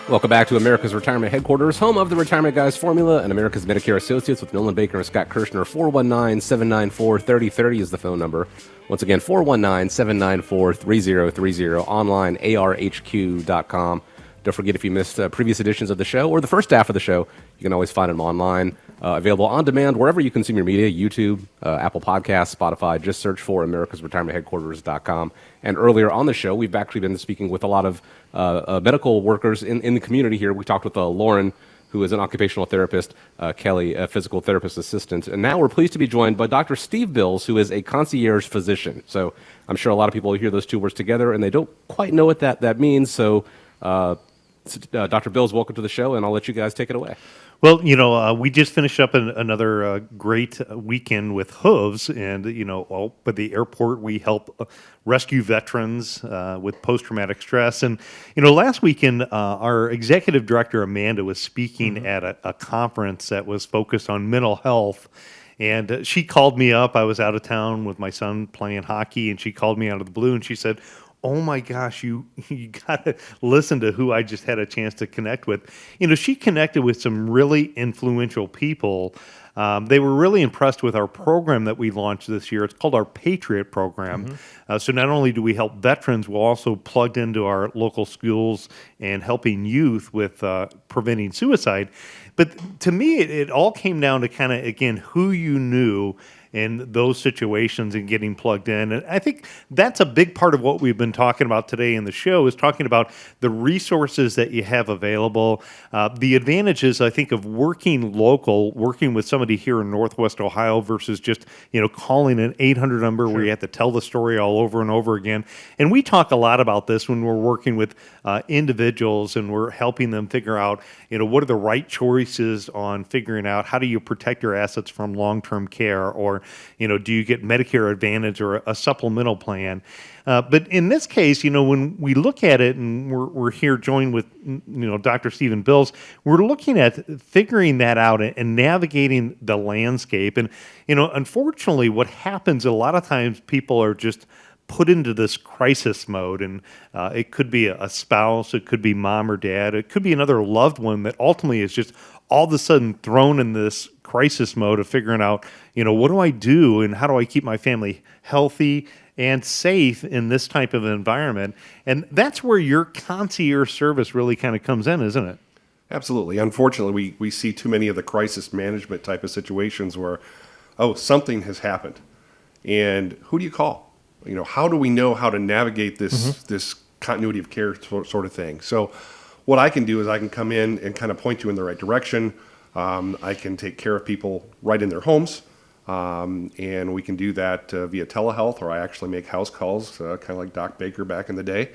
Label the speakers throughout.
Speaker 1: Welcome back to America's Retirement Headquarters, home of the Retirement Guys Formula and America's Medicare Associates with Nolan Baker and Scott Kirshner. 419-794-3030 is the phone number. Once again, 419-794-3030, online, arhq.com. Don't forget, if you missed previous editions of the show or the first half of the show, you can always find them online, available on demand wherever you consume your media, YouTube, Apple Podcasts, Spotify. Just search for americasretirementheadquarters.com. And earlier on the show, we've actually been speaking with a lot of medical workers in the community here. We talked with Lauren, who is an occupational therapist, Kelly, a physical therapist assistant. And now we're pleased to be joined by Dr. Steve Bills, who is a concierge physician. So I'm sure a lot of people hear those two words together, and they don't quite know what that means. So Dr. Bills, welcome to the show, and I'll let you guys take it away.
Speaker 2: Well, we just finished up another great weekend with Hooves, and, at the airport we help rescue veterans with post-traumatic stress. And, last weekend our executive director, Amanda, was speaking at a conference that was focused on mental health. And she called me up. I was out of town with my son playing hockey, and she called me out of the blue, and she said, "Oh my gosh, you got to listen to who I just had a chance to connect with." She connected with some really influential people. They were really impressed with our program that we launched this year. It's called our Patriot Program. So not only do we help veterans, we're also plugged into our local schools and helping youth with preventing suicide. But to me, it all came down to kind of, again, who you knew in those situations and getting plugged in. And I think that's a big part of what we've been talking about today in the show, is talking about the resources that you have available, the advantages, I think, of working local, working with somebody here in Northwest Ohio versus just, calling an 800 number where you have to tell the story all over and over again. And we talk a lot about this when we're working with individuals and we're helping them figure out, what are the right choices on figuring out how do you protect your assets from long-term care, or do you get Medicare Advantage or a supplemental plan? But in this case, when we look at it, and we're here joined with, Dr. Stephen Bills, we're looking at figuring that out and navigating the landscape. And, unfortunately, what happens a lot of times, people are just put into this crisis mode, and it could be a spouse, it could be mom or dad, it could be another loved one that ultimately is just all of a sudden thrown in this crisis mode of figuring out, what do I do and how do I keep my family healthy and safe in this type of environment? And that's where your concierge service really kind of comes in, isn't it?
Speaker 3: Absolutely. Unfortunately, we see too many of the crisis management type of situations where, something has happened. And who do you call? How do we know how to navigate this continuity of care sort of thing? So what I can do is I can come in and kind of point you in the right direction. I can take care of people right in their homes. And we can do that via telehealth, or I actually make house calls, kind of like Doc Baker back in the day,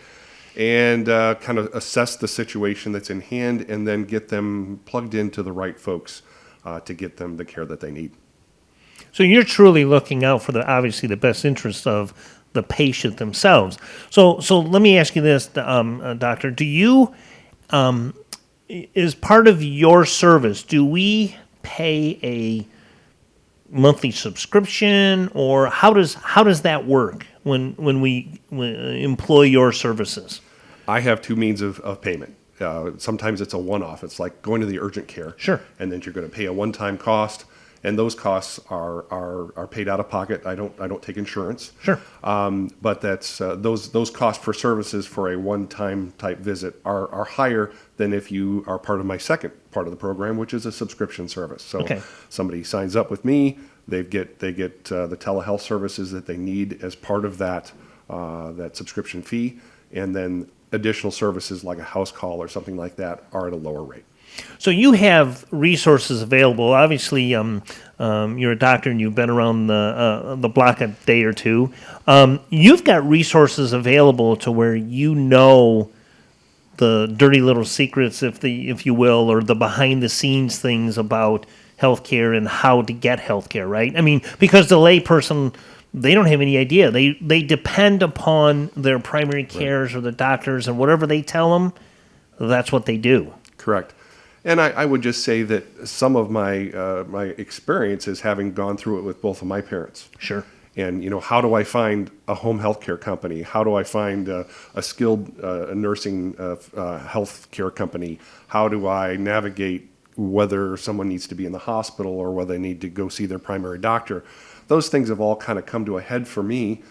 Speaker 3: and kind of assess the situation that's in hand and then get them plugged into the right folks to get them the care that they need.
Speaker 4: So you're truly looking out for obviously the best interest of the patient themselves. So let me ask you this, Doctor. Do you, as part of your service, do we pay a monthly subscription, or how does that work when we employ your services?
Speaker 3: I have two means of payment. Sometimes it's a one-off. It's like going to the urgent care.
Speaker 4: Sure.
Speaker 3: And then you're going to pay a one-time cost, and those costs are paid out of pocket. I don't take insurance.
Speaker 4: Sure.
Speaker 3: But that's those costs for services for a one-time type visit are higher than if you are part of my second part of the program, which is a subscription service. So somebody signs up with me, they get the telehealth services that they need as part of that subscription fee, and then additional services like a house call or something like that are at a lower rate.
Speaker 4: So you have resources available. Obviously, you're a doctor and you've been around the block a day or two. You've got resources available to where the dirty little secrets, if you will, or the behind the scenes things about healthcare and how to get healthcare, right? I mean, because the layperson, they don't have any idea. They depend upon their primary cares or the doctors, and whatever they tell them, that's what they do.
Speaker 3: Correct. And I would just say that some of my experience is having gone through it with both of my parents.
Speaker 4: Sure.
Speaker 3: And how do I find a home health care company? How do I find a skilled nursing health care company? How do I navigate whether someone needs to be in the hospital or whether they need to go see their primary doctor? Those things have all kind of come to a head for me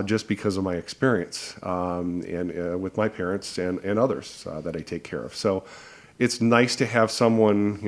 Speaker 3: just because of my experience and with my parents and others that I take care of. So it's nice to have someone,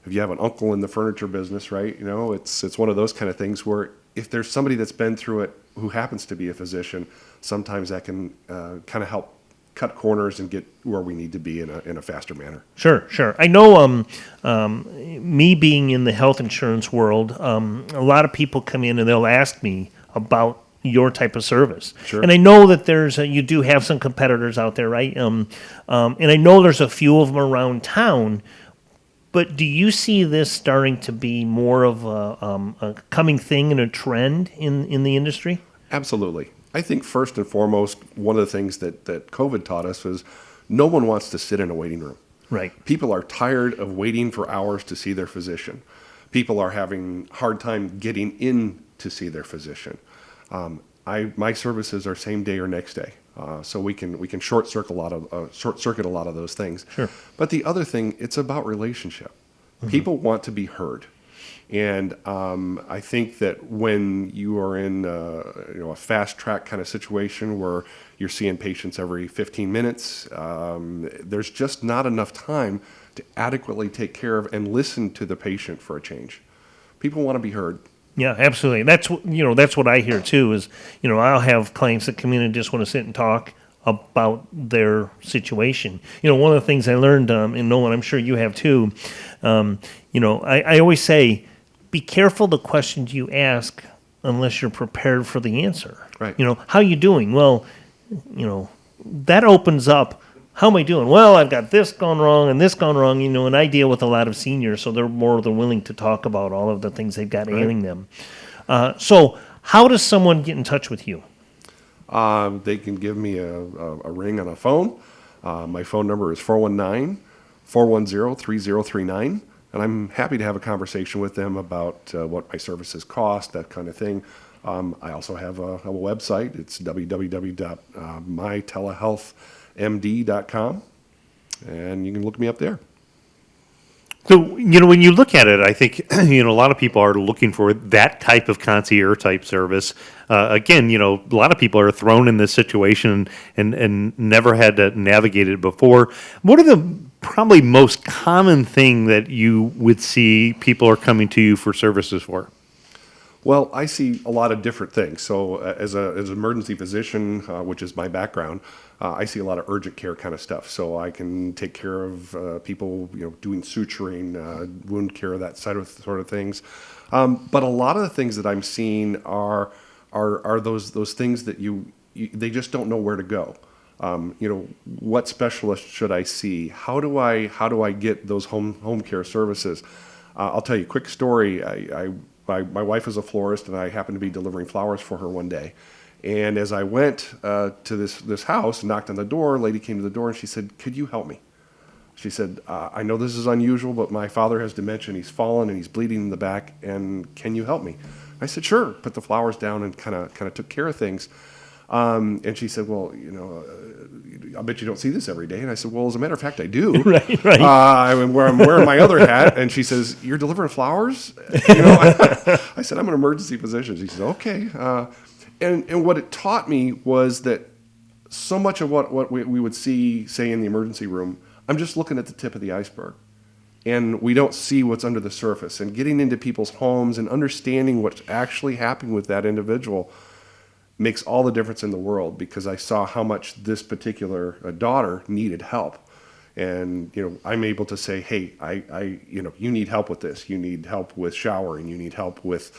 Speaker 3: if you have an uncle in the furniture business, right? It's one of those kind of things where if there's somebody that's been through it who happens to be a physician, sometimes that can kind of help cut corners and get where we need to be in a faster manner.
Speaker 4: Sure. I know me being in the health insurance world, a lot of people come in and they'll ask me about your type of service.
Speaker 3: Sure.
Speaker 4: And I know that you do have some competitors out there, right? And I know there's a few of them around town. But do you see this starting to be more of a coming thing and a trend in the industry?
Speaker 3: Absolutely. I think first and foremost, one of the things that COVID taught us was no one wants to sit in a waiting room.
Speaker 4: Right.
Speaker 3: People are tired of waiting for hours to see their physician. People are having a hard time getting in to see their physician. My services are same day or next day. So we can short circuit a lot of those things.
Speaker 4: Sure.
Speaker 3: But the other thing, it's about relationship. Mm-hmm. People want to be heard, and I think that when you are in a fast track kind of situation where you're seeing patients every 15 minutes, there's just not enough time to adequately take care of and listen to the patient for a change. People want to be heard.
Speaker 4: Yeah, absolutely. That's what I hear too. Is I'll have clients that come in and just want to sit and talk about their situation. One of the things I learned, and Nolan, I'm sure you have too. I always say, be careful the questions you ask unless you're prepared for the answer.
Speaker 3: Right.
Speaker 4: How you doing? Well, that opens up. How am I doing? Well, I've got this gone wrong and this gone wrong, and I deal with a lot of seniors, so they're more than willing to talk about all of the things they've got ailing them. So how does someone get in touch with you?
Speaker 3: They can give me a ring on a phone. My phone number is 419-410-3039, and I'm happy to have a conversation with them about what my services cost, that kind of thing. I also have a website. It's www.mytelehealthmd.com, and you can look me up there.
Speaker 2: So, when you look at it, I think, a lot of people are looking for that type of concierge type service. Again, a lot of people are thrown in this situation and never had to navigate it before. What are the probably most common thing that you would see people are coming to you for services for?
Speaker 3: Well, I see a lot of different things. So as an emergency physician, which is my background, I see a lot of urgent care kind of stuff. So I can take care of people, doing suturing, wound care, that sort of things. But a lot of the things that I'm seeing are those things that they just don't know where to go. What specialist should I see? How do I get those home care services? I'll tell you a quick story. My wife is a florist, and I happened to be delivering flowers for her one day. And as I went to this house and knocked on the door, a lady came to the door and she said, "Could you help me?" She said, "I know this is unusual, but my father has dementia and he's fallen and he's bleeding in the back, and can you help me?" I said, "Sure." Put the flowers down and kind of took care of things. And she said, "Well, I bet you don't see this every day." And I said, "Well, as a matter of fact, I do."
Speaker 4: Right.
Speaker 3: I'm wearing my other hat. And she says, "You're delivering flowers?" I said, "I'm an emergency physician." She says, "Okay." And what it taught me was that so much of what we would see, say, in the emergency room, I'm just looking at the tip of the iceberg. And we don't see what's under the surface. And getting into people's homes and understanding what's actually happening with that individual makes all the difference in the world, because I saw how much this particular daughter needed help. And, I'm able to say, "Hey, you need help with this. You need help with showering. You need help with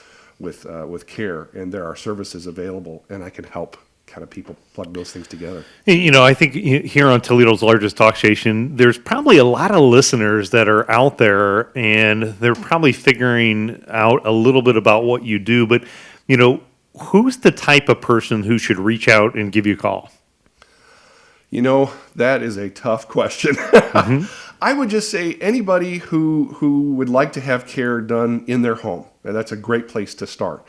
Speaker 3: care. And there are services available, and I can help kind of people plug those things together."
Speaker 2: I think here on Toledo's largest talk station, there's probably a lot of listeners that are out there, and they're probably figuring out a little bit about what you do. But, who's the type of person who should reach out and give you a call?
Speaker 3: That is a tough question. Mm-hmm. I would just say anybody who would like to have care done in their home. And that's a great place to start.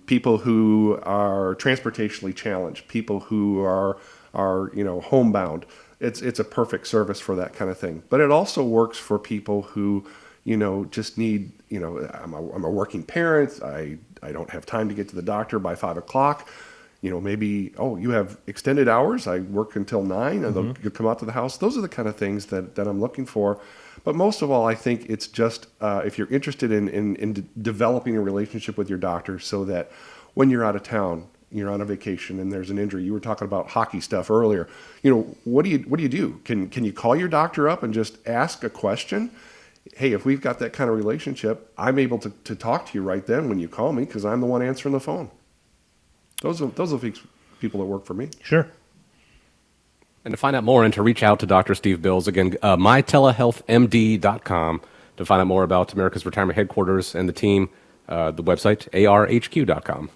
Speaker 3: people who are transportationally challenged, people who are homebound. It's a perfect service for that kind of thing. But it also works for people who just need, I'm a working parent. I don't have time to get to the doctor by 5 o'clock. Maybe, you have extended hours. I work until 9 and you'll come out to the house. Those are the kind of things that I'm looking for. But most of all, I think it's just if you're interested in developing a relationship with your doctor so that when you're out of town, you're on a vacation and there's an injury. You were talking about hockey stuff earlier. What do you do? Can you call your doctor up and just ask a question? Hey, if we've got that kind of relationship, I'm able to talk to you right then when you call me because I'm the one answering the phone. Those are people that work for me.
Speaker 4: Sure.
Speaker 1: And to find out more and to reach out to Dr. Steve Bills, again, mytelehealthmd.com to find out more about America's Retirement Headquarters and the team, the website, arhq.com.